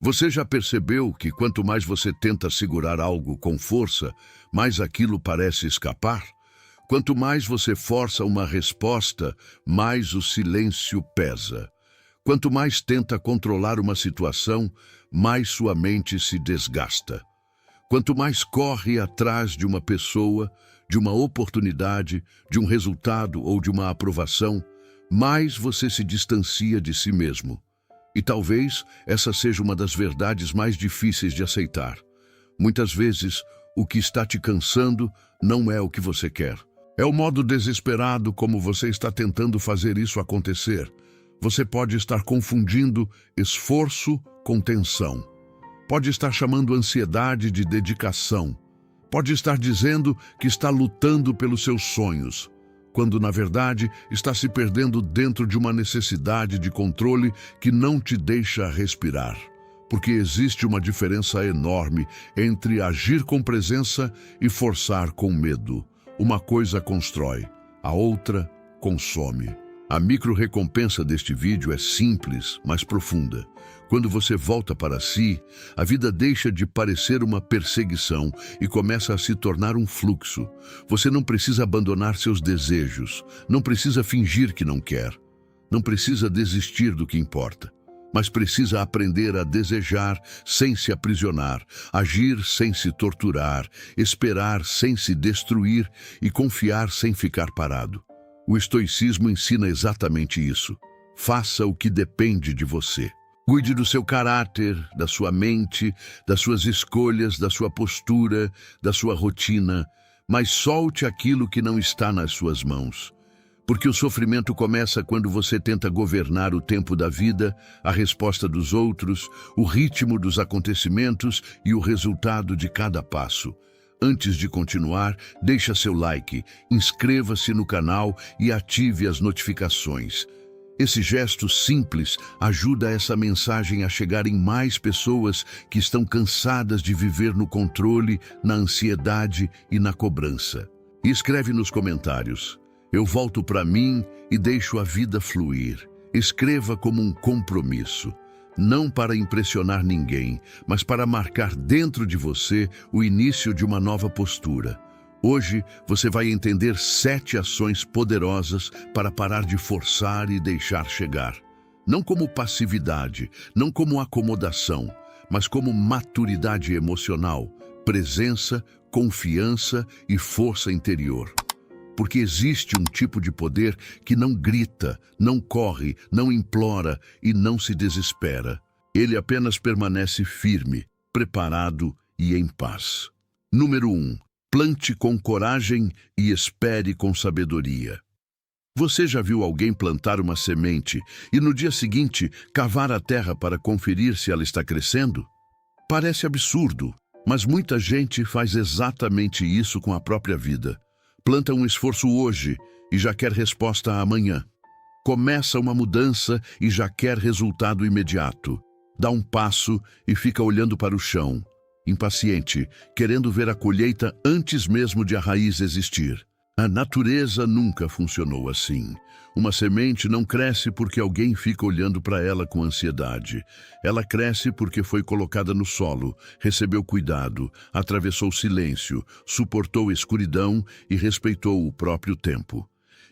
Você já percebeu que quanto mais você tenta segurar algo com força, mais aquilo parece escapar? Quanto mais você força uma resposta, mais o silêncio pesa. Quanto mais tenta controlar uma situação, mais sua mente se desgasta. Quanto mais corre atrás de uma pessoa, de uma oportunidade, de um resultado ou de uma aprovação, mais você se distancia de si mesmo. E talvez essa seja uma das verdades mais difíceis de aceitar. Muitas vezes, o que está te cansando não é o que você quer. É o modo desesperado como você está tentando fazer isso acontecer. Você pode estar confundindo esforço com tensão. Pode estar chamando ansiedade de dedicação. Pode estar dizendo que está lutando pelos seus sonhos, quando na verdade está se perdendo dentro de uma necessidade de controle que não te deixa respirar. Porque existe uma diferença enorme entre agir com presença e forçar com medo. Uma coisa constrói, a outra consome. A micro-recompensa deste vídeo é simples, mas profunda. Quando você volta para si, a vida deixa de parecer uma perseguição e começa a se tornar um fluxo. Você não precisa abandonar seus desejos, não precisa fingir que não quer, não precisa desistir do que importa, mas precisa aprender a desejar sem se aprisionar, agir sem se torturar, esperar sem se destruir e confiar sem ficar parado. O estoicismo ensina exatamente isso. Faça o que depende de você. Cuide do seu caráter, da sua mente, das suas escolhas, da sua postura, da sua rotina, mas solte aquilo que não está nas suas mãos. Porque o sofrimento começa quando você tenta governar o tempo da vida, a resposta dos outros, o ritmo dos acontecimentos e o resultado de cada passo. Antes de continuar, deixa seu like, inscreva-se no canal e ative as notificações. Esse gesto simples ajuda essa mensagem a chegar em mais pessoas que estão cansadas de viver no controle, na ansiedade e na cobrança. E escreve nos comentários: eu volto para mim e deixo a vida fluir. Escreva como um compromisso. Não para impressionar ninguém, mas para marcar dentro de você o início de uma nova postura. Hoje você vai entender 7 ações poderosas para parar de forçar e deixar chegar. Não como passividade, não como acomodação, mas como maturidade emocional, presença, confiança e força interior. Porque existe um tipo de poder que não grita, não corre, não implora e não se desespera. Ele apenas permanece firme, preparado e em paz. Número 1. Plante com coragem e espere com sabedoria. Você já viu alguém plantar uma semente e no dia seguinte cavar a terra para conferir se ela está crescendo? Parece absurdo, mas muita gente faz exatamente isso com a própria vida. Planta um esforço hoje e já quer resposta amanhã. Começa uma mudança e já quer resultado imediato. Dá um passo e fica olhando para o chão, impaciente, querendo ver a colheita antes mesmo de a raiz existir. A natureza nunca funcionou assim. Uma semente não cresce porque alguém fica olhando para ela com ansiedade. Ela cresce porque foi colocada no solo, recebeu cuidado, atravessou silêncio, suportou escuridão e respeitou o próprio tempo.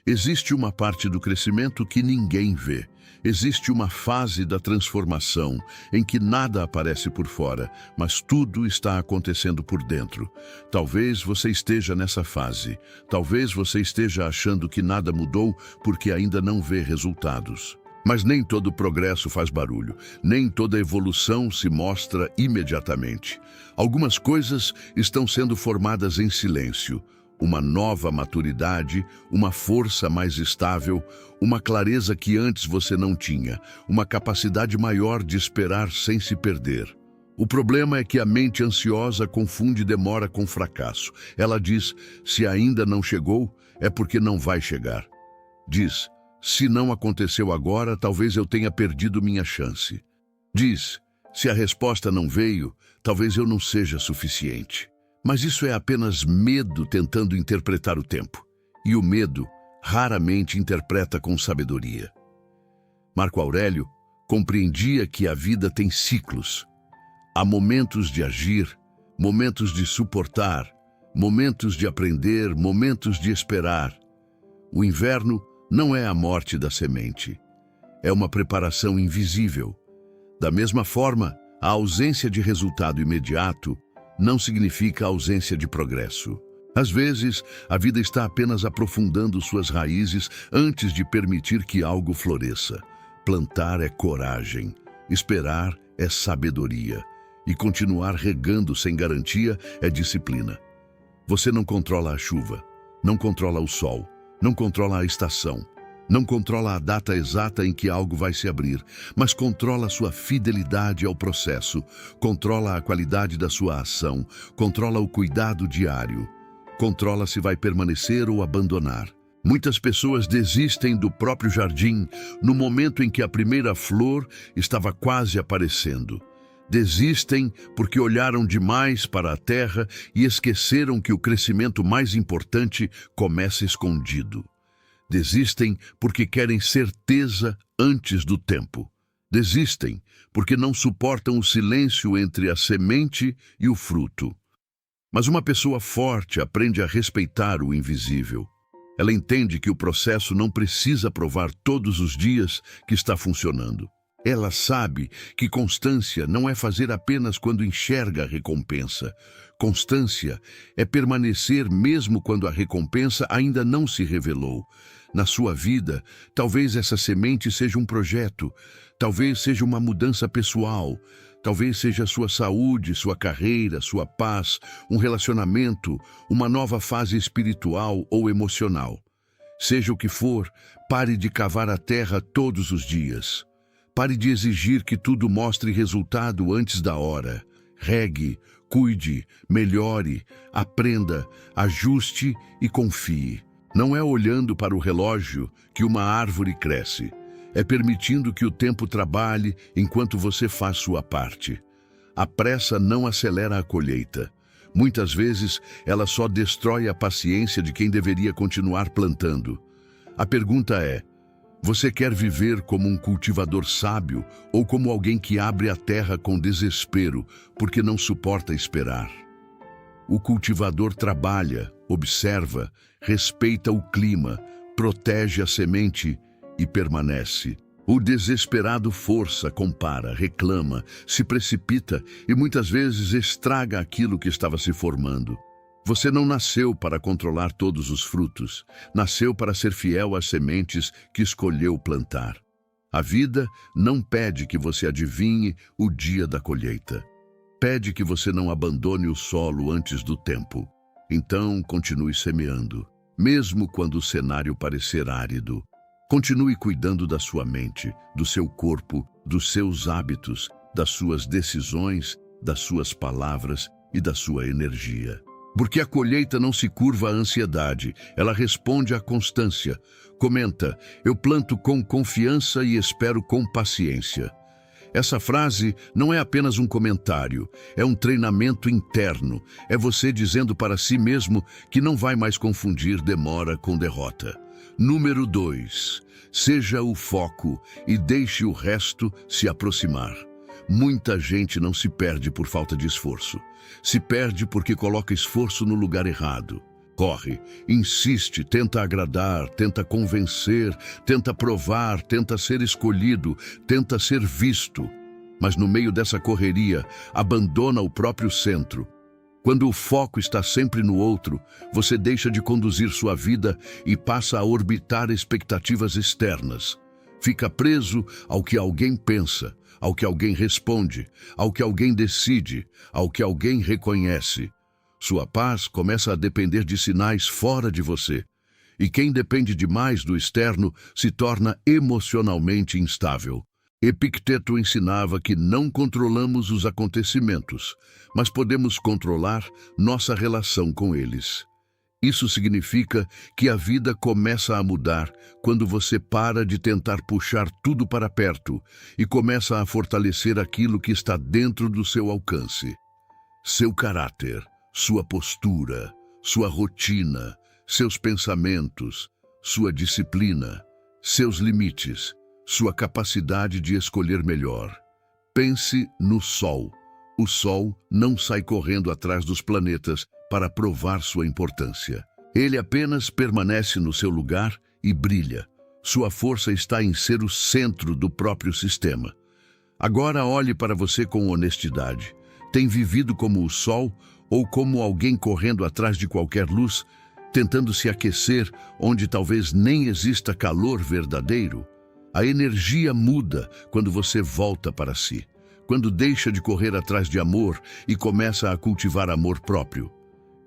Existe uma parte do crescimento que ninguém vê. Existe uma fase da transformação em que nada aparece por fora, mas tudo está acontecendo por dentro. Talvez você esteja nessa fase. Talvez você esteja achando que nada mudou porque ainda não vê resultados. Mas nem todo progresso faz barulho. Nem toda evolução se mostra imediatamente. Algumas coisas estão sendo formadas em silêncio. Uma nova maturidade, uma força mais estável, uma clareza que antes você não tinha, uma capacidade maior de esperar sem se perder. O problema é que a mente ansiosa confunde demora com fracasso. Ela diz, se ainda não chegou, é porque não vai chegar. Diz, se não aconteceu agora, talvez eu tenha perdido minha chance. Diz, se a resposta não veio, talvez eu não seja suficiente. Mas isso é apenas medo tentando interpretar o tempo. E o medo raramente interpreta com sabedoria. Marco Aurélio compreendia que a vida tem ciclos. Há momentos de agir, momentos de suportar, momentos de aprender, momentos de esperar. O inverno não é a morte da semente. É uma preparação invisível. Da mesma forma, a ausência de resultado imediato não significa ausência de progresso. Às vezes, a vida está apenas aprofundando suas raízes antes de permitir que algo floresça. Plantar é coragem, esperar é sabedoria, e continuar regando sem garantia é disciplina. Você não controla a chuva, não controla o sol, não controla a estação, não controla a data exata em que algo vai se abrir, mas controla sua fidelidade ao processo, controla a qualidade da sua ação, controla o cuidado diário, controla se vai permanecer ou abandonar. Muitas pessoas desistem do próprio jardim no momento em que a primeira flor estava quase aparecendo. Desistem porque olharam demais para a terra e esqueceram que o crescimento mais importante começa escondido. Desistem porque querem certeza antes do tempo. Desistem porque não suportam o silêncio entre a semente e o fruto. Mas uma pessoa forte aprende a respeitar o invisível. Ela entende que o processo não precisa provar todos os dias que está funcionando. Ela sabe que constância não é fazer apenas quando enxerga a recompensa. Constância é permanecer mesmo quando a recompensa ainda não se revelou. Na sua vida, talvez essa semente seja um projeto, talvez seja uma mudança pessoal, talvez seja sua saúde, sua carreira, sua paz, um relacionamento, uma nova fase espiritual ou emocional. Seja o que for, pare de cavar a terra todos os dias. Pare de exigir que tudo mostre resultado antes da hora. Regue, cuide, melhore, aprenda, ajuste e confie. Não é olhando para o relógio que uma árvore cresce. É permitindo que o tempo trabalhe enquanto você faz sua parte. A pressa não acelera a colheita. Muitas vezes, ela só destrói a paciência de quem deveria continuar plantando. A pergunta é: você quer viver como um cultivador sábio ou como alguém que abre a terra com desespero porque não suporta esperar? O cultivador trabalha, observa, respeita o clima, protege a semente e permanece. O desesperado força, compara, reclama, se precipita e muitas vezes estraga aquilo que estava se formando. Você não nasceu para controlar todos os frutos, nasceu para ser fiel às sementes que escolheu plantar. A vida não pede que você adivinhe o dia da colheita. Pede que você não abandone o solo antes do tempo. Então, continue semeando, mesmo quando o cenário parecer árido. Continue cuidando da sua mente, do seu corpo, dos seus hábitos, das suas decisões, das suas palavras e da sua energia. Porque a colheita não se curva à ansiedade, ela responde à constância. Comenta: eu planto com confiança e espero com paciência. Essa frase não é apenas um comentário, é um treinamento interno. É você dizendo para si mesmo que não vai mais confundir demora com derrota. Número 2. Seja o foco e deixe o resto se aproximar. Muita gente não se perde por falta de esforço. Se perde porque coloca esforço no lugar errado. Corre, insiste, tenta agradar, tenta convencer, tenta provar, tenta ser escolhido, tenta ser visto. Mas no meio dessa correria, abandona o próprio centro. Quando o foco está sempre no outro, você deixa de conduzir sua vida e passa a orbitar expectativas externas. Fica preso ao que alguém pensa, ao que alguém responde, ao que alguém decide, ao que alguém reconhece. Sua paz começa a depender de sinais fora de você. E quem depende demais do externo se torna emocionalmente instável. Epicteto ensinava que não controlamos os acontecimentos, mas podemos controlar nossa relação com eles. Isso significa que a vida começa a mudar quando você para de tentar puxar tudo para perto e começa a fortalecer aquilo que está dentro do seu alcance. Seu caráter, sua postura, sua rotina, seus pensamentos, sua disciplina, seus limites, sua capacidade de escolher melhor. Pense no sol. O Sol não sai correndo atrás dos planetas para provar sua importância. Ele apenas permanece no seu lugar e brilha. Sua força está em ser o centro do próprio sistema. Agora olhe para você com honestidade. Tem vivido como o Sol ou como alguém correndo atrás de qualquer luz, tentando se aquecer onde talvez nem exista calor verdadeiro? A energia muda quando você volta para si, quando deixa de correr atrás de amor e começa a cultivar amor próprio.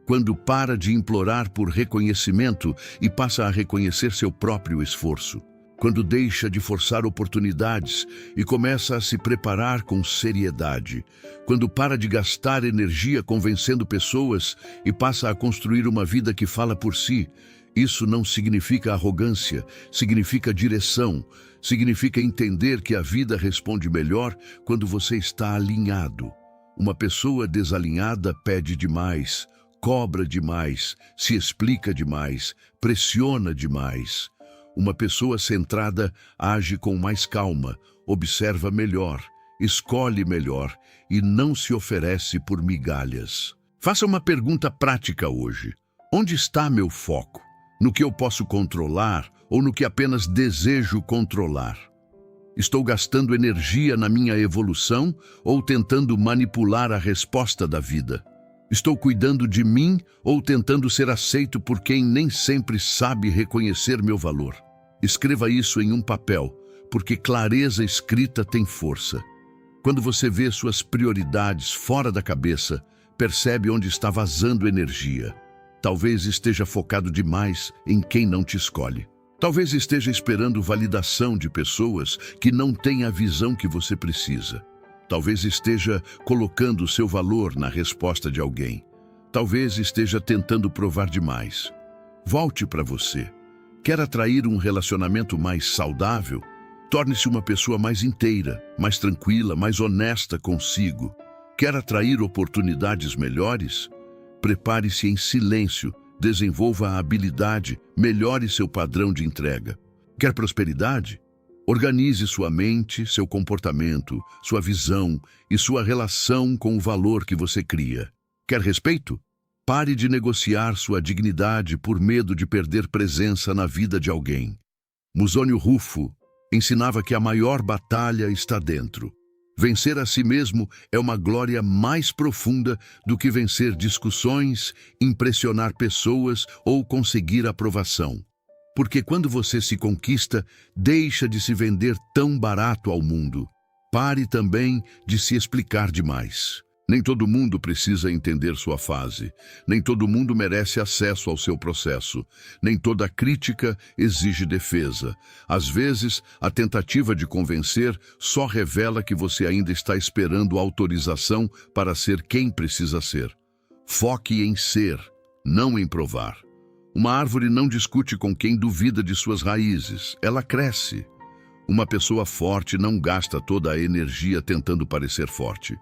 Quando para de implorar por reconhecimento e passa a reconhecer seu próprio esforço. Quando deixa de forçar oportunidades e começa a se preparar com seriedade. Quando para de gastar energia convencendo pessoas e passa a construir uma vida que fala por si. Isso não significa arrogância, significa direção, significa entender que a vida responde melhor quando você está alinhado. Uma pessoa desalinhada pede demais, cobra demais, se explica demais, pressiona demais. Uma pessoa centrada age com mais calma, observa melhor, escolhe melhor e não se oferece por migalhas. Faça uma pergunta prática hoje. Onde está meu foco? No que eu posso controlar ou no que apenas desejo controlar? Estou gastando energia na minha evolução ou tentando manipular a resposta da vida? Estou cuidando de mim ou tentando ser aceito por quem nem sempre sabe reconhecer meu valor? Escreva isso em um papel, porque clareza escrita tem força. Quando você vê suas prioridades fora da cabeça, percebe onde está vazando energia. Talvez esteja focado demais em quem não te escolhe. Talvez esteja esperando validação de pessoas que não têm a visão que você precisa. Talvez esteja colocando seu valor na resposta de alguém. Talvez esteja tentando provar demais. Volte para você. Quer atrair um relacionamento mais saudável? Torne-se uma pessoa mais inteira, mais tranquila, mais honesta consigo. Quer atrair oportunidades melhores? Prepare-se em silêncio, desenvolva a habilidade, melhore seu padrão de entrega. Quer prosperidade? Organize sua mente, seu comportamento, sua visão e sua relação com o valor que você cria. Quer respeito? Pare de negociar sua dignidade por medo de perder presença na vida de alguém. Musônio Rufo ensinava que a maior batalha está dentro. Vencer a si mesmo é uma glória mais profunda do que vencer discussões, impressionar pessoas ou conseguir aprovação. Porque quando você se conquista, deixa de se vender tão barato ao mundo. Pare também de se explicar demais. Nem todo mundo precisa entender sua fase. Nem todo mundo merece acesso ao seu processo. Nem toda crítica exige defesa. Às vezes, a tentativa de convencer só revela que você ainda está esperando autorização para ser quem precisa ser. Foque em ser, não em provar. Uma árvore não discute com quem duvida de suas raízes. Ela cresce. Uma pessoa forte não gasta toda a energia tentando parecer forte.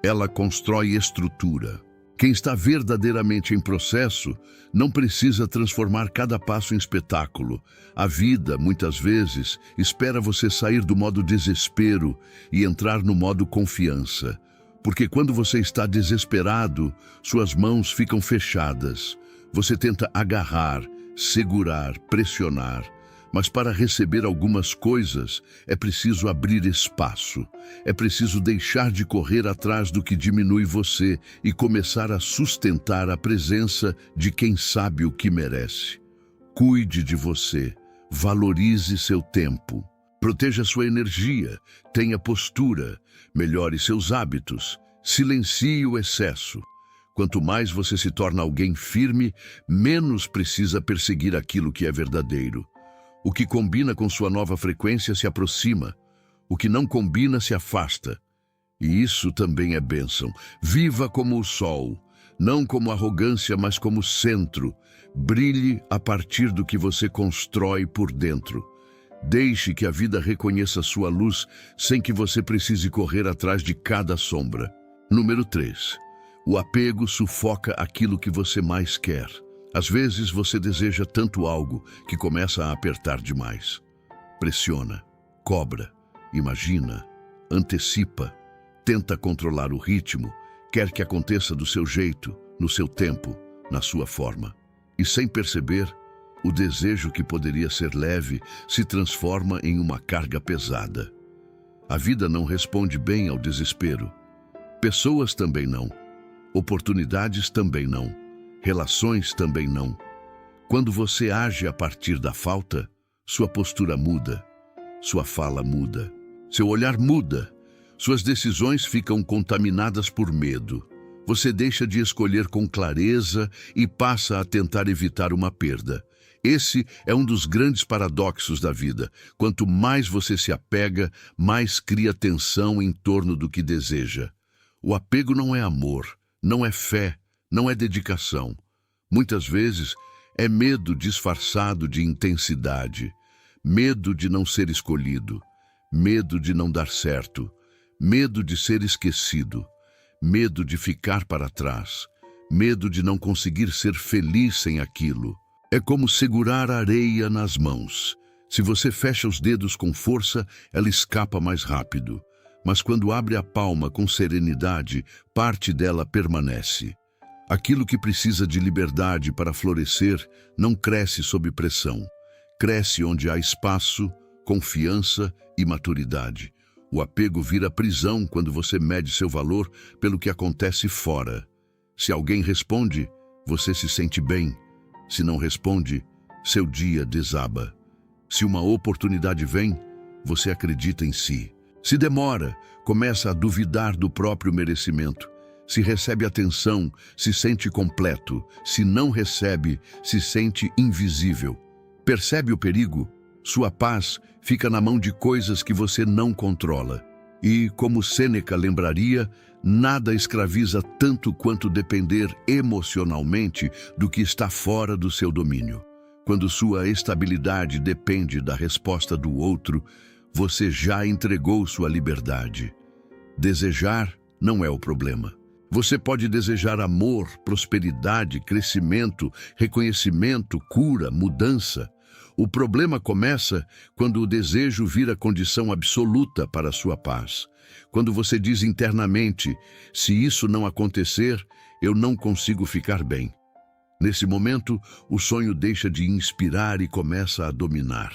Ela constrói estrutura. Quem está verdadeiramente em processo não precisa transformar cada passo em espetáculo. A vida, muitas vezes, espera você sair do modo desespero e entrar no modo confiança. Porque quando você está desesperado, suas mãos ficam fechadas. Você tenta agarrar, segurar, pressionar. Mas para receber algumas coisas, é preciso abrir espaço. É preciso deixar de correr atrás do que diminui você e começar a sustentar a presença de quem sabe o que merece. Cuide de você. Valorize seu tempo. Proteja sua energia. Tenha postura. Melhore seus hábitos. Silencie o excesso. Quanto mais você se torna alguém firme, menos precisa perseguir aquilo que é verdadeiro. O que combina com sua nova frequência se aproxima. O que não combina se afasta. E isso também é bênção. Viva como o sol, não como arrogância, mas como centro. Brilhe a partir do que você constrói por dentro. Deixe que a vida reconheça sua luz sem que você precise correr atrás de cada sombra. Número 3. O apego sufoca aquilo que você mais quer. Às vezes você deseja tanto algo que começa a apertar demais. Pressiona, cobra, imagina, antecipa. tenta controlar o ritmo, quer que aconteça do seu jeito, no seu tempo, na sua forma. E sem perceber, o desejo que poderia ser leve se transforma em uma carga pesada. A vida não responde bem ao desespero. Pessoas também não. Oportunidades também não. Relações também não. Quando você age a partir da falta, sua postura muda, sua fala muda, seu olhar muda, suas decisões ficam contaminadas por medo. Você deixa de escolher com clareza e passa a tentar evitar uma perda. Esse é um dos grandes paradoxos da vida. Quanto mais você se apega, mais cria tensão em torno do que deseja. O apego não é amor, não é fé, não é dedicação. Muitas vezes é medo disfarçado de intensidade, medo de não ser escolhido, medo de não dar certo, medo de ser esquecido, medo de ficar para trás, medo de não conseguir ser feliz sem aquilo. É como segurar a areia nas mãos. Se você fecha os dedos com força, ela escapa mais rápido. Mas quando abre a palma com serenidade, parte dela permanece. Aquilo que precisa de liberdade para florescer não cresce sob pressão. Cresce onde há espaço, confiança e maturidade. O apego vira prisão quando você mede seu valor pelo que acontece fora. Se alguém responde, você se sente bem. Se não responde, seu dia desaba. Se uma oportunidade vem, você acredita em si. Se demora, começa a duvidar do próprio merecimento. Se recebe atenção, se sente completo. Se não recebe, se sente invisível. Percebe o perigo? Sua paz fica na mão de coisas que você não controla. E, como Sêneca lembraria, nada escraviza tanto quanto depender emocionalmente do que está fora do seu domínio. Quando sua estabilidade depende da resposta do outro, você já entregou sua liberdade. Desejar não é o problema. Você pode desejar amor, prosperidade, crescimento, reconhecimento, cura, mudança. O problema começa quando o desejo vira condição absoluta para a sua paz. Quando você diz internamente, se isso não acontecer, eu não consigo ficar bem. Nesse momento, o sonho deixa de inspirar e começa a dominar.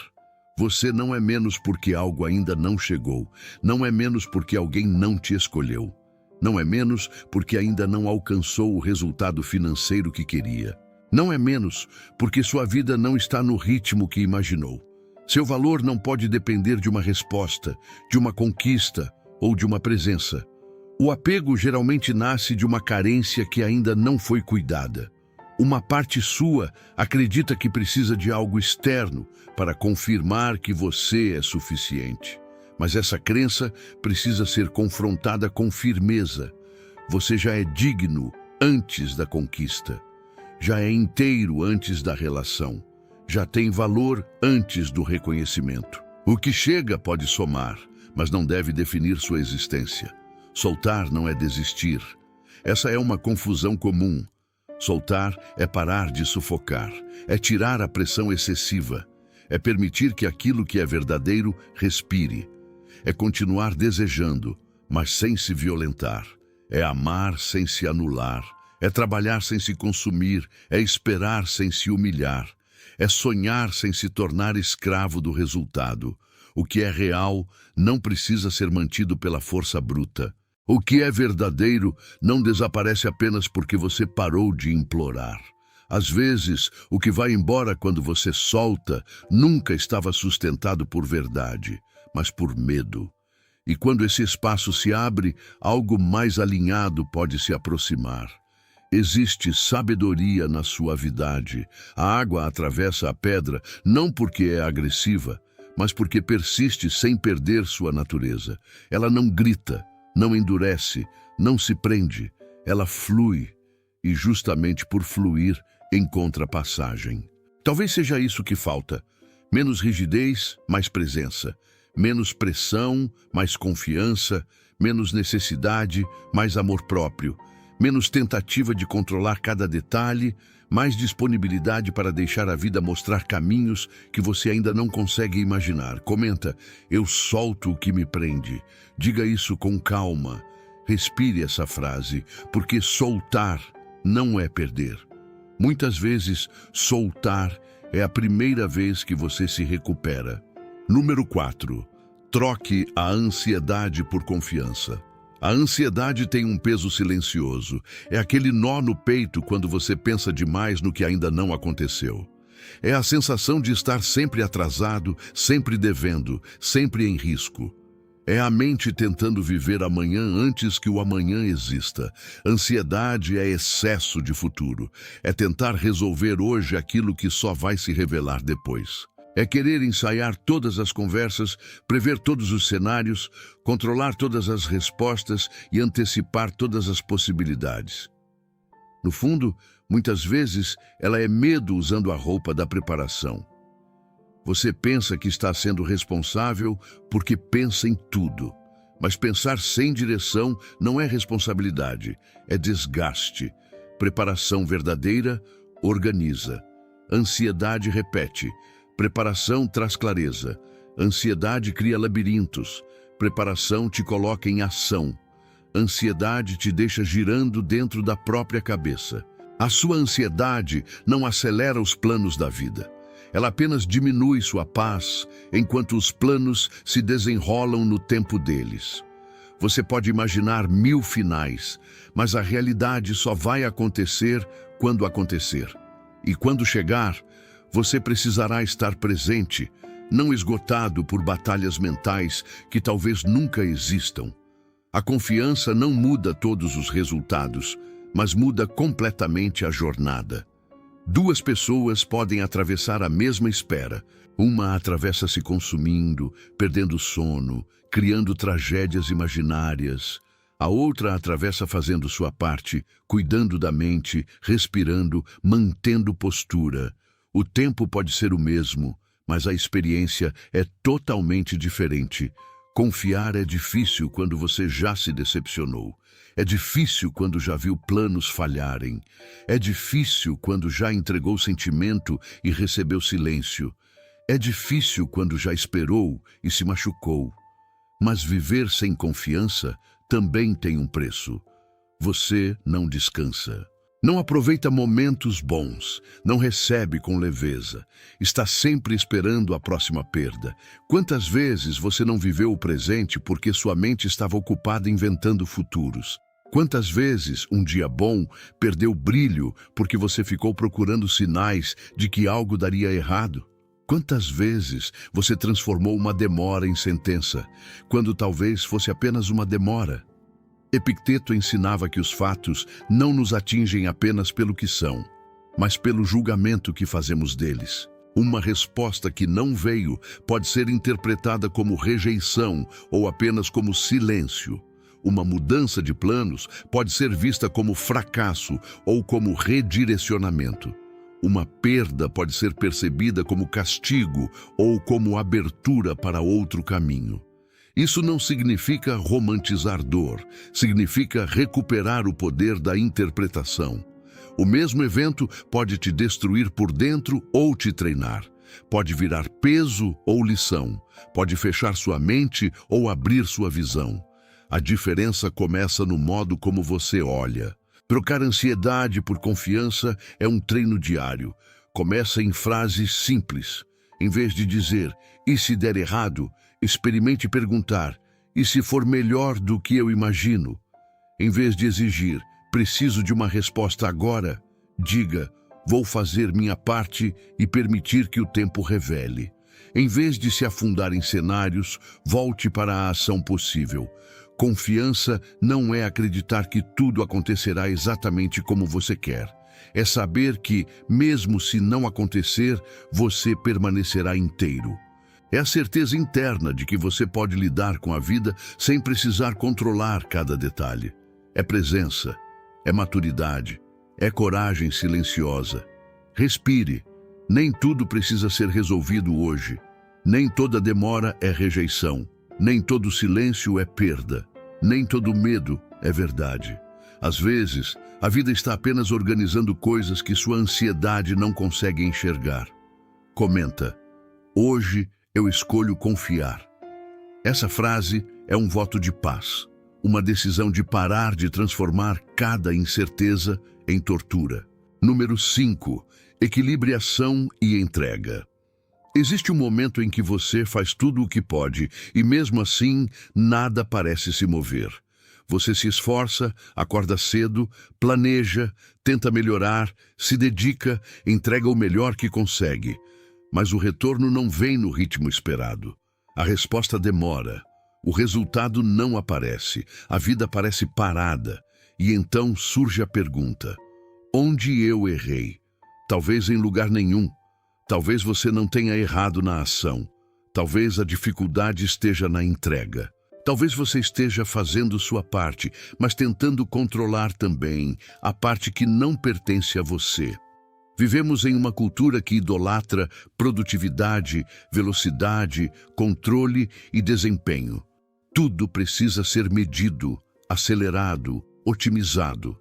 Você não é menos porque algo ainda não chegou. Não é menos porque alguém não te escolheu. Não é menos porque ainda não alcançou o resultado financeiro que queria. Não é menos porque sua vida não está no ritmo que imaginou. Seu valor não pode depender de uma resposta, de uma conquista ou de uma presença. O apego geralmente nasce de uma carência que ainda não foi cuidada. Uma parte sua acredita que precisa de algo externo para confirmar que você é suficiente. Mas essa crença precisa ser confrontada com firmeza. Você já é digno antes da conquista. Já é inteiro antes da relação. Já tem valor antes do reconhecimento. O que chega pode somar, mas não deve definir sua existência. Soltar não é desistir. Essa é uma confusão comum. Soltar é parar de sufocar, é tirar a pressão excessiva, é permitir que aquilo que é verdadeiro respire, é continuar desejando, mas sem se violentar, é amar sem se anular, é trabalhar sem se consumir, é esperar sem se humilhar, é sonhar sem se tornar escravo do resultado. O que é real não precisa ser mantido pela força bruta. O que é verdadeiro não desaparece apenas porque você parou de implorar. Às vezes, o que vai embora quando você solta nunca estava sustentado por verdade, mas por medo. E quando esse espaço se abre, algo mais alinhado pode se aproximar. Existe sabedoria na suavidade. A água atravessa a pedra não porque é agressiva, mas porque persiste sem perder sua natureza. Ela não grita, não endurece, não se prende, ela flui e justamente por fluir encontra passagem. Talvez seja isso que falta. Menos rigidez, mais presença. Menos pressão, mais confiança. Menos necessidade, mais amor próprio. Menos tentativa de controlar cada detalhe, mais disponibilidade para deixar a vida mostrar caminhos que você ainda não consegue imaginar. Comenta, eu solto o que me prende. Diga isso com calma. Respire essa frase, porque soltar não é perder. Muitas vezes, soltar é a primeira vez que você se recupera. Número 4. Troque a ansiedade por confiança. A ansiedade tem um peso silencioso. É aquele nó no peito quando você pensa demais no que ainda não aconteceu. É a sensação de estar sempre atrasado, sempre devendo, sempre em risco. É a mente tentando viver amanhã antes que o amanhã exista. Ansiedade é excesso de futuro. É tentar resolver hoje aquilo que só vai se revelar depois. É querer ensaiar todas as conversas, prever todos os cenários, controlar todas as respostas e antecipar todas as possibilidades. No fundo, muitas vezes, ela é medo usando a roupa da preparação. Você pensa que está sendo responsável porque pensa em tudo. Mas pensar sem direção não é responsabilidade, é desgaste. Preparação verdadeira organiza. Ansiedade repete. Preparação traz clareza. Ansiedade cria labirintos. Preparação te coloca em ação. Ansiedade te deixa girando dentro da própria cabeça. A sua ansiedade não acelera os planos da vida. Ela apenas diminui sua paz, enquanto os planos se desenrolam no tempo deles. Você pode imaginar 1000 finais, mas a realidade só vai acontecer quando acontecer. E quando chegar, você precisará estar presente, não esgotado por batalhas mentais que talvez nunca existam. A confiança não muda todos os resultados, mas muda completamente a jornada. 2 pessoas podem atravessar a mesma espera. Uma atravessa se consumindo, perdendo sono, criando tragédias imaginárias. A outra atravessa fazendo sua parte, cuidando da mente, respirando, mantendo postura. O tempo pode ser o mesmo, mas a experiência é totalmente diferente. Confiar é difícil quando você já se decepcionou. É difícil quando já viu planos falharem. É difícil quando já entregou sentimento e recebeu silêncio. É difícil quando já esperou e se machucou. Mas viver sem confiança também tem um preço. Você não descansa. Não aproveita momentos bons, não recebe com leveza, está sempre esperando a próxima perda. Quantas vezes você não viveu o presente porque sua mente estava ocupada inventando futuros? Quantas vezes um dia bom perdeu brilho porque você ficou procurando sinais de que algo daria errado? Quantas vezes você transformou uma demora em sentença, quando talvez fosse apenas uma demora? Epicteto ensinava que os fatos não nos atingem apenas pelo que são, mas pelo julgamento que fazemos deles. Uma resposta que não veio pode ser interpretada como rejeição ou apenas como silêncio. Uma mudança de planos pode ser vista como fracasso ou como redirecionamento. Uma perda pode ser percebida como castigo ou como abertura para outro caminho. Isso não significa romantizar dor, significa recuperar o poder da interpretação. O mesmo evento pode te destruir por dentro ou te treinar. Pode virar peso ou lição. Pode fechar sua mente ou abrir sua visão. A diferença começa no modo como você olha. Trocar ansiedade por confiança é um treino diário. Começa em frases simples. Em vez de dizer, e se der errado, experimente perguntar, e se for melhor do que eu imagino? Em vez de exigir, preciso de uma resposta agora, diga, vou fazer minha parte e permitir que o tempo revele. Em vez de se afundar em cenários, volte para a ação possível. Confiança não é acreditar que tudo acontecerá exatamente como você quer. É saber que, mesmo se não acontecer, você permanecerá inteiro. É a certeza interna de que você pode lidar com a vida sem precisar controlar cada detalhe. É presença, é maturidade, é coragem silenciosa. Respire. Nem tudo precisa ser resolvido hoje. Nem toda demora é rejeição. Nem todo silêncio é perda. Nem todo medo é verdade. Às vezes, a vida está apenas organizando coisas que sua ansiedade não consegue enxergar. Comenta: hoje eu escolho confiar. Essa frase é um voto de paz. uma decisão de parar de transformar cada incerteza em tortura. Número 5. Equilibre ação e entrega. Existe um momento em que você faz tudo o que pode e mesmo assim nada parece se mover. Você se esforça, acorda cedo, planeja, tenta melhorar, se dedica, entrega o melhor que consegue. Mas o retorno não vem no ritmo esperado. A resposta demora. O resultado não aparece. A vida parece parada. E então surge a pergunta: onde eu errei? Talvez em lugar nenhum. Talvez você não tenha errado na ação. Talvez a dificuldade esteja na entrega. Talvez você esteja fazendo sua parte, mas tentando controlar também a parte que não pertence a você. Vivemos em uma cultura que idolatra produtividade, velocidade, controle e desempenho. Tudo precisa ser medido, acelerado, otimizado.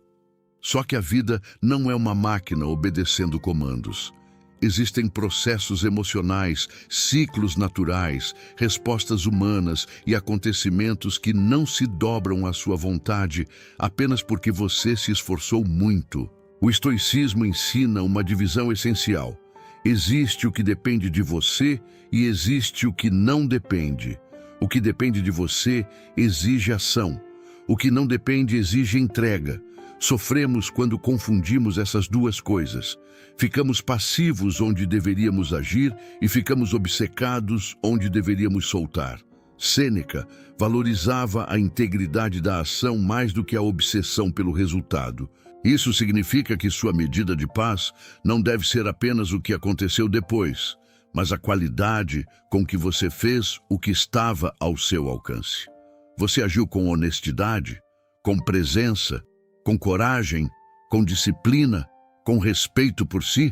Só que a vida não é uma máquina obedecendo comandos. Existem processos emocionais, ciclos naturais, respostas humanas e acontecimentos que não se dobram à sua vontade apenas porque você se esforçou muito. O estoicismo ensina uma divisão essencial. Existe o que depende de você e existe o que não depende. O que depende de você exige ação. O que não depende exige entrega. Sofremos quando confundimos essas duas coisas. Ficamos passivos onde deveríamos agir e ficamos obcecados onde deveríamos soltar. Sêneca valorizava a integridade da ação mais do que a obsessão pelo resultado. Isso significa que sua medida de paz não deve ser apenas o que aconteceu depois, mas a qualidade com que você fez o que estava ao seu alcance. Você agiu com honestidade, com presença, com coragem, com disciplina, com respeito por si?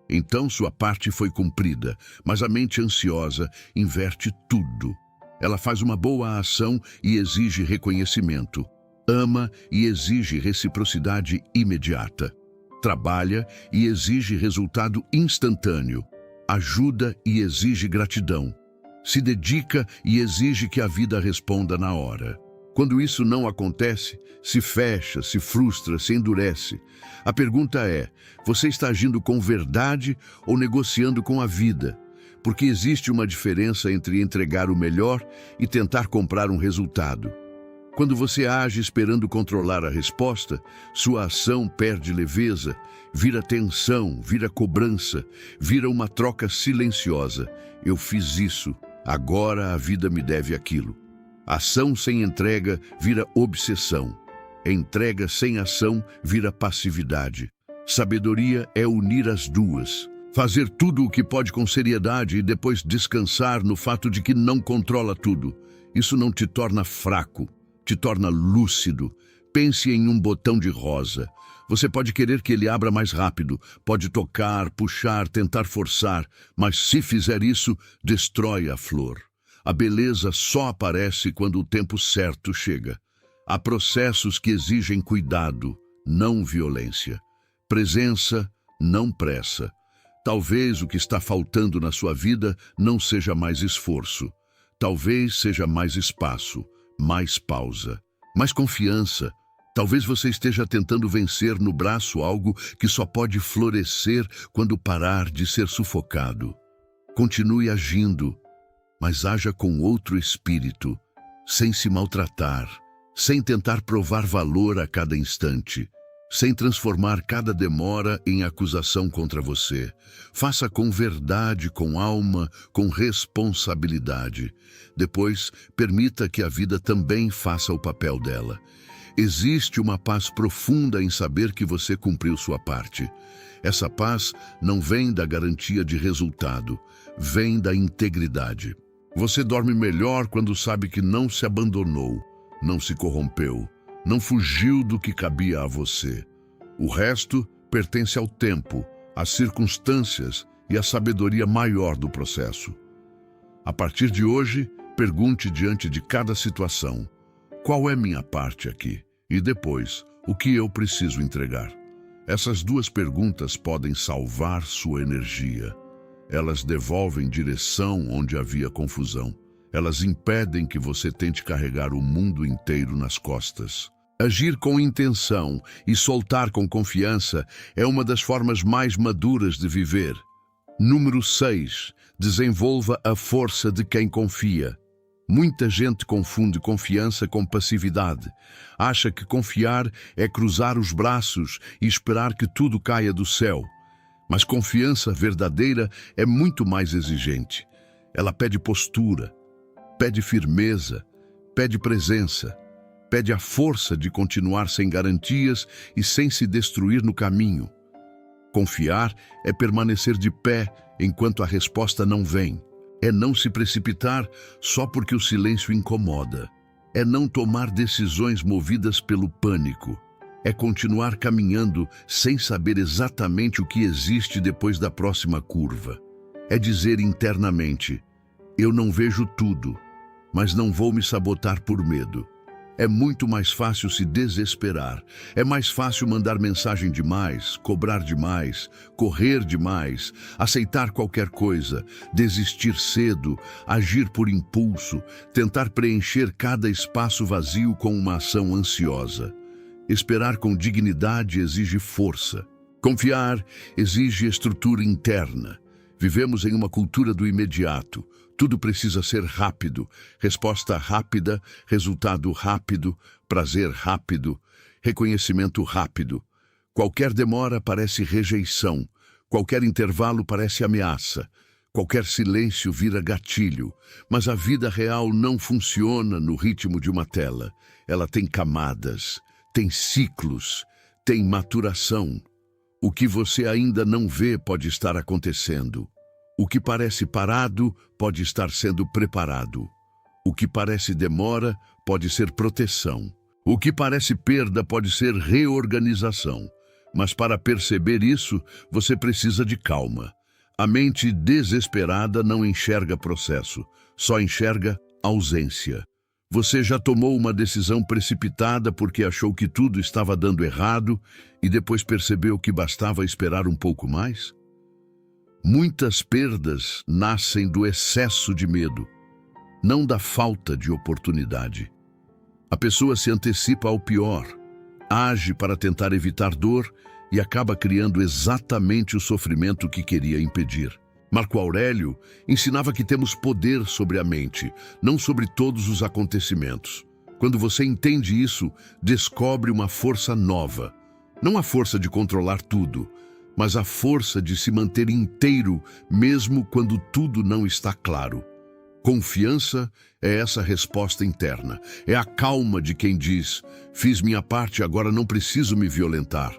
Então sua parte foi cumprida, mas a mente ansiosa inverte tudo. Ela faz uma boa ação e exige reconhecimento. Ama e exige reciprocidade imediata. Trabalha e exige resultado instantâneo. Ajuda e exige gratidão. Se dedica e exige que a vida responda na hora. Quando isso não acontece, se fecha, se frustra, se endurece. A pergunta é: você está agindo com verdade ou negociando com a vida? Porque existe uma diferença entre entregar o melhor e tentar comprar um resultado. Quando você age esperando controlar a resposta, sua ação perde leveza, vira tensão, vira cobrança, vira uma troca silenciosa. Eu fiz isso, agora a vida me deve aquilo. Ação sem entrega vira obsessão. Entrega sem ação vira passividade. Sabedoria é unir as duas. Fazer tudo o que pode com seriedade e depois descansar no fato de que não controla tudo. Isso não te torna fraco, te torna lúcido. Pense em um botão de rosa. Você pode querer que ele abra mais rápido, pode tocar, puxar, tentar forçar, mas se fizer isso, destrói a flor. A beleza só aparece quando o tempo certo chega. Há processos que exigem cuidado, não violência. Presença, não pressa. Talvez o que está faltando na sua vida não seja mais esforço. Talvez seja mais espaço, mais pausa, mais confiança. Talvez você esteja tentando vencer no braço algo que só pode florescer quando parar de ser sufocado. Continue agindo, mas haja com outro espírito, sem se maltratar, sem tentar provar valor a cada instante, sem transformar cada demora em acusação contra você. Faça com verdade, com alma, com responsabilidade. Depois, permita que a vida também faça o papel dela. Existe uma paz profunda em saber que você cumpriu sua parte. Essa paz não vem da garantia de resultado, vem da integridade. Você dorme melhor quando sabe que não se abandonou, não se corrompeu, não fugiu do que cabia a você. O resto pertence ao tempo, às circunstâncias e à sabedoria maior do processo. A partir de hoje, pergunte diante de cada situação: qual é minha parte aqui? E depois, o que eu preciso entregar? Essas duas perguntas podem salvar sua energia. Elas devolvem direção onde havia confusão. Elas impedem que você tente carregar o mundo inteiro nas costas. Agir com intenção e soltar com confiança é uma das formas mais maduras de viver. Número 6. Desenvolva a força de quem confia. Muita gente confunde confiança com passividade. Acha que confiar é cruzar os braços e esperar que tudo caia do céu. Mas confiança verdadeira é muito mais exigente. Ela pede postura, pede firmeza, pede presença, pede a força de continuar sem garantias e sem se destruir no caminho. Confiar é permanecer de pé enquanto a resposta não vem. É não se precipitar só porque o silêncio incomoda. É não tomar decisões movidas pelo pânico. É continuar caminhando sem saber exatamente o que existe depois da próxima curva. É dizer internamente: eu não vejo tudo, mas não vou me sabotar por medo. É muito mais fácil se desesperar. É mais fácil mandar mensagem demais, cobrar demais, correr demais, aceitar qualquer coisa, desistir cedo, agir por impulso, tentar preencher cada espaço vazio com uma ação ansiosa. Esperar com dignidade exige força. Confiar exige estrutura interna. Vivemos em uma cultura do imediato. Tudo precisa ser rápido, resposta rápida, resultado rápido, prazer rápido, reconhecimento rápido. Qualquer demora parece rejeição, qualquer intervalo parece ameaça, qualquer silêncio vira gatilho. Mas a vida real não funciona no ritmo de uma tela. Ela tem camadas, tem ciclos, tem maturação. O que você ainda não vê pode estar acontecendo. O que parece parado pode estar sendo preparado. O que parece demora pode ser proteção. O que parece perda pode ser reorganização. Mas para perceber isso, você precisa de calma. A mente desesperada não enxerga processo, só enxerga ausência. Você já tomou uma decisão precipitada porque achou que tudo estava dando errado e depois percebeu que bastava esperar um pouco mais? Muitas perdas nascem do excesso de medo, não da falta de oportunidade. A pessoa se antecipa ao pior, age para tentar evitar dor e acaba criando exatamente o sofrimento que queria impedir. Marco Aurélio ensinava que temos poder sobre a mente, não sobre todos os acontecimentos. Quando você entende isso, descobre uma força nova. Não a força de controlar tudo, mas a força de se manter inteiro mesmo quando tudo não está claro. Confiança é essa resposta interna. É a calma de quem diz: fiz minha parte, agora não preciso me violentar.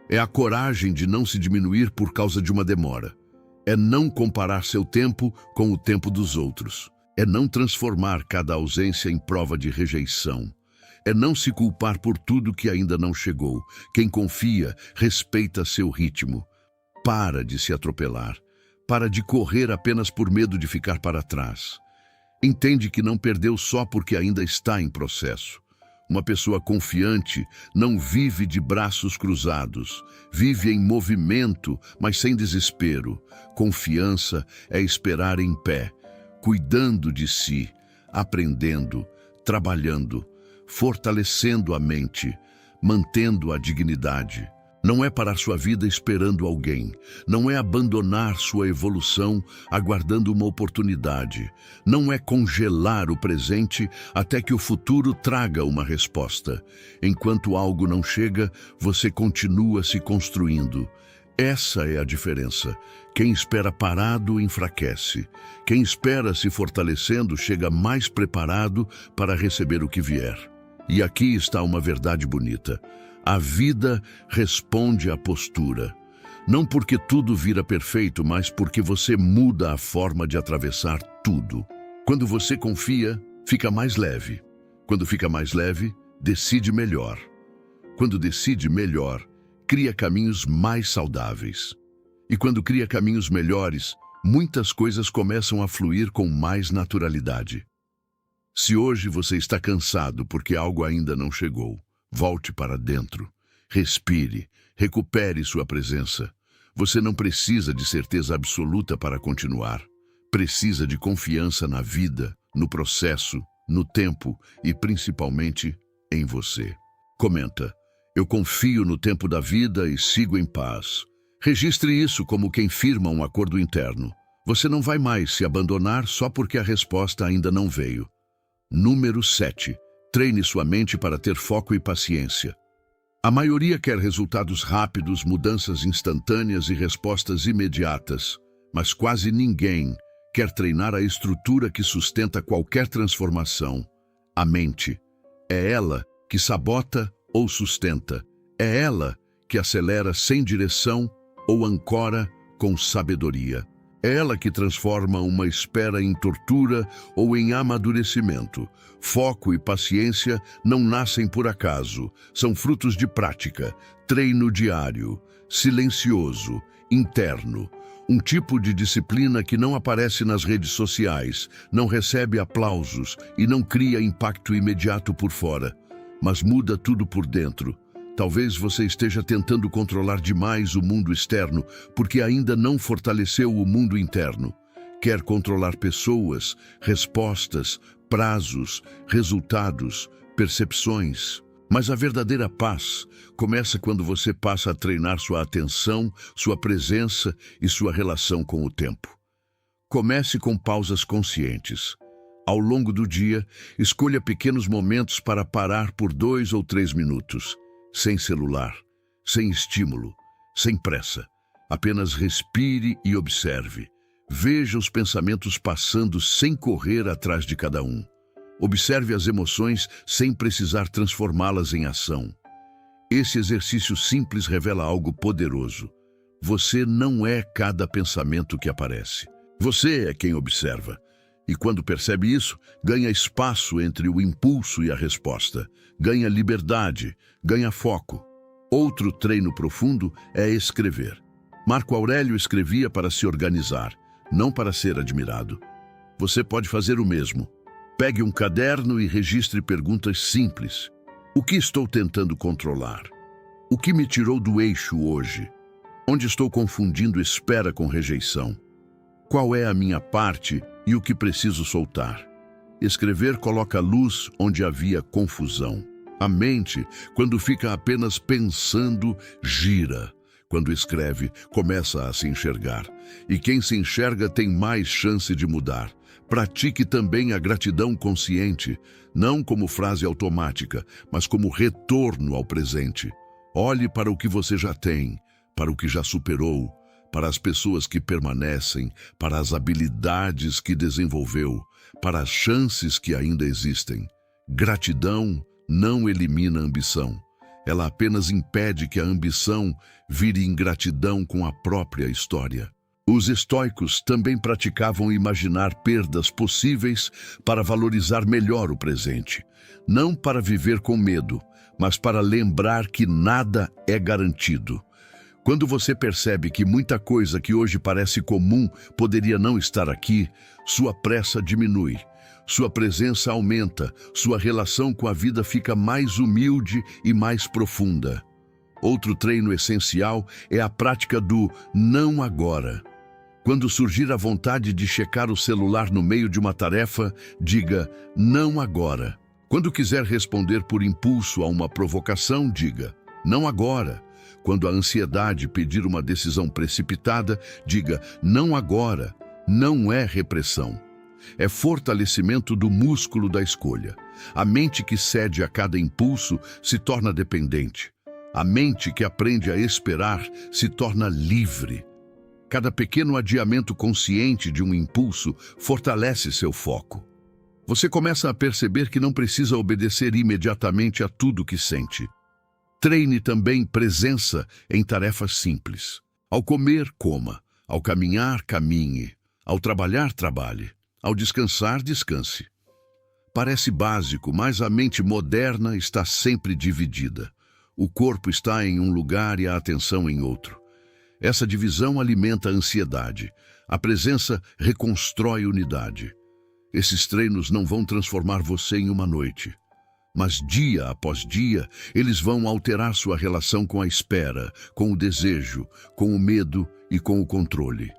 É a coragem de não se diminuir por causa de uma demora. É não comparar seu tempo com o tempo dos outros. É não transformar cada ausência em prova de rejeição. É não se culpar por tudo que ainda não chegou. Quem confia, respeita seu ritmo. Para de se atropelar. Para de correr apenas por medo de ficar para trás. Entende que não perdeu só porque ainda está em processo. Uma pessoa confiante não vive de braços cruzados, vive em movimento, mas sem desespero. Confiança é esperar em pé, cuidando de si, aprendendo, trabalhando, fortalecendo a mente, mantendo a dignidade. Não é parar sua vida esperando alguém. Não é abandonar sua evolução aguardando uma oportunidade. Não é congelar o presente até que o futuro traga uma resposta. Enquanto algo não chega, você continua se construindo. Essa é a diferença. Quem espera parado enfraquece. Quem espera se fortalecendo chega mais preparado para receber o que vier. E aqui está uma verdade bonita. A vida responde à postura. Não porque tudo vira perfeito, mas porque você muda a forma de atravessar tudo. Quando você confia, fica mais leve. Quando fica mais leve, decide melhor. Quando decide melhor, cria caminhos mais saudáveis. E quando cria caminhos melhores, muitas coisas começam a fluir com mais naturalidade. Se hoje você está cansado porque algo ainda não chegou, volte para dentro, respire, recupere sua presença. Você não precisa de certeza absoluta para continuar. Precisa de confiança na vida, no processo, no tempo e principalmente em você. Comenta: eu confio no tempo da vida e sigo em paz. Registre isso como quem firma um acordo interno. Você não vai mais se abandonar só porque a resposta ainda não veio. Número 7. Treine sua mente para ter foco e paciência. A maioria quer resultados rápidos, mudanças instantâneas e respostas imediatas, mas quase ninguém quer treinar a estrutura que sustenta qualquer transformação. A mente. É ela que sabota ou sustenta. É ela que acelera sem direção ou ancora com sabedoria. É ela que transforma uma espera em tortura ou em amadurecimento. Foco e paciência não nascem por acaso, são frutos de prática, treino diário, silencioso, interno. Um tipo de disciplina que não aparece nas redes sociais, não recebe aplausos e não cria impacto imediato por fora, mas muda tudo por dentro. Talvez você esteja tentando controlar demais o mundo externo porque ainda não fortaleceu o mundo interno. Quer controlar pessoas, respostas, prazos, resultados, percepções. Mas a verdadeira paz começa quando você passa a treinar sua atenção, sua presença e sua relação com o tempo. Comece com pausas conscientes. Ao longo do dia, escolha pequenos momentos para parar por 2 ou 3 minutos. Sem celular, sem estímulo, sem pressa. Apenas respire e observe. Veja os pensamentos passando sem correr atrás de cada um. Observe as emoções sem precisar transformá-las em ação. Esse exercício simples revela algo poderoso. Você não é cada pensamento que aparece. Você é quem observa. E quando percebe isso, ganha espaço entre o impulso e a resposta. Ganha liberdade, ganha foco. Outro treino profundo é escrever. Marco Aurélio escrevia para se organizar, não para ser admirado. Você pode fazer o mesmo. Pegue um caderno e registre perguntas simples. O que estou tentando controlar? O que me tirou do eixo hoje? Onde estou confundindo espera com rejeição? Qual é a minha parte e o que preciso soltar? Escrever coloca luz onde havia confusão. A mente, quando fica apenas pensando, gira. Quando escreve, começa a se enxergar. E quem se enxerga tem mais chance de mudar. Pratique também a gratidão consciente, não como frase automática, mas como retorno ao presente. Olhe para o que você já tem, para o que já superou, para as pessoas que permanecem, para as habilidades que desenvolveu, para as chances que ainda existem. Gratidão não elimina a ambição. Ela apenas impede que a ambição vire ingratidão com a própria história. Os estoicos também praticavam imaginar perdas possíveis para valorizar melhor o presente. Não para viver com medo, mas para lembrar que nada é garantido. Quando você percebe que muita coisa que hoje parece comum poderia não estar aqui, sua pressa diminui, sua presença aumenta, sua relação com a vida fica mais humilde e mais profunda. Outro treino essencial é a prática do não agora. Quando surgir a vontade de checar o celular no meio de uma tarefa, diga não agora. Quando quiser responder por impulso a uma provocação, diga não agora. Quando a ansiedade pedir uma decisão precipitada, diga não agora. Não é repressão. É fortalecimento do músculo da escolha. A mente que cede a cada impulso se torna dependente. A mente que aprende a esperar se torna livre. Cada pequeno adiamento consciente de um impulso fortalece seu foco. Você começa a perceber que não precisa obedecer imediatamente a tudo que sente. Treine também presença em tarefas simples. Ao comer, coma. Ao caminhar, caminhe. Ao trabalhar, trabalhe. Ao descansar, descanse. Parece básico, mas a mente moderna está sempre dividida. O corpo está em um lugar e a atenção em outro. Essa divisão alimenta a ansiedade. A presença reconstrói unidade. Esses treinos não vão transformar você em uma noite. Mas dia após dia, eles vão alterar sua relação com a espera, com o desejo, com o medo e com o controle.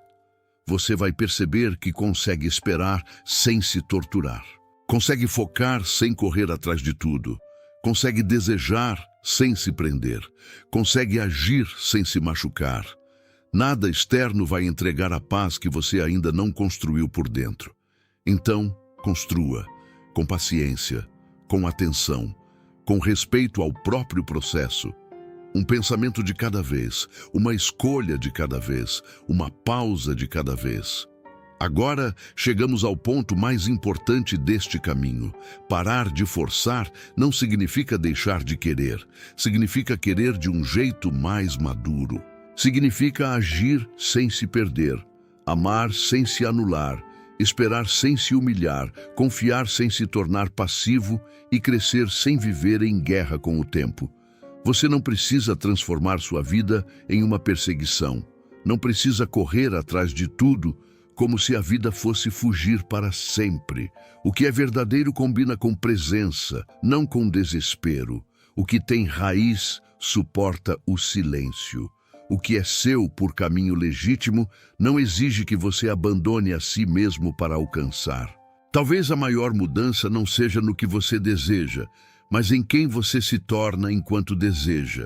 você vai perceber que consegue esperar sem se torturar. Consegue focar sem correr atrás de tudo. Consegue desejar sem se prender. Consegue agir sem se machucar. Nada externo vai entregar a paz que você ainda não construiu por dentro. Então, construa, com paciência, com atenção, com respeito ao próprio processo. Um pensamento de cada vez, uma escolha de cada vez, uma pausa de cada vez. Agora chegamos ao ponto mais importante deste caminho. Parar de forçar não significa deixar de querer, significa querer de um jeito mais maduro. Significa agir sem se perder, amar sem se anular, esperar sem se humilhar, confiar sem se tornar passivo e crescer sem viver em guerra com o tempo. Você não precisa transformar sua vida em uma perseguição. Não precisa correr atrás de tudo como se a vida fosse fugir para sempre. O que é verdadeiro combina com presença, não com desespero. O que tem raiz suporta o silêncio. O que é seu por caminho legítimo não exige que você abandone a si mesmo para alcançar. Talvez a maior mudança não seja no que você deseja, mas em quem você se torna enquanto deseja.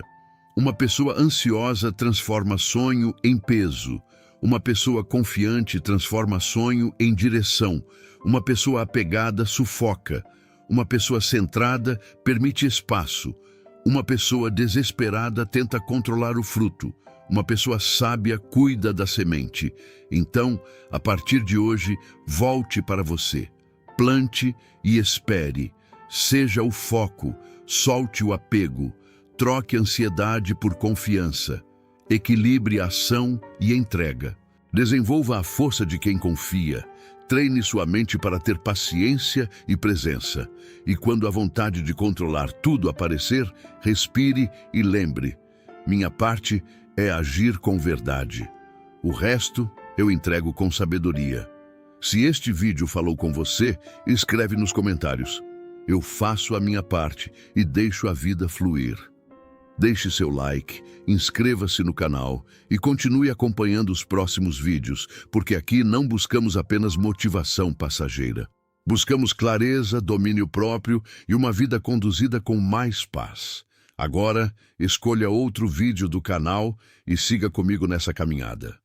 Uma pessoa ansiosa transforma sonho em peso. Uma pessoa confiante transforma sonho em direção. Uma pessoa apegada sufoca. Uma pessoa centrada permite espaço. Uma pessoa desesperada tenta controlar o fruto. Uma pessoa sábia cuida da semente. Então, a partir de hoje, volte para você. Plante e espere. Seja o foco, solte o apego, troque ansiedade por confiança, equilibre a ação e entrega. Desenvolva a força de quem confia, treine sua mente para ter paciência e presença. E quando a vontade de controlar tudo aparecer, respire e lembre: minha parte é agir com verdade. O resto eu entrego com sabedoria. Se este vídeo falou com você, escreve nos comentários. Eu faço a minha parte e deixo a vida fluir. Deixe seu like, inscreva-se no canal e continue acompanhando os próximos vídeos, porque aqui não buscamos apenas motivação passageira. Buscamos clareza, domínio próprio e uma vida conduzida com mais paz. Agora, escolha outro vídeo do canal e siga comigo nessa caminhada.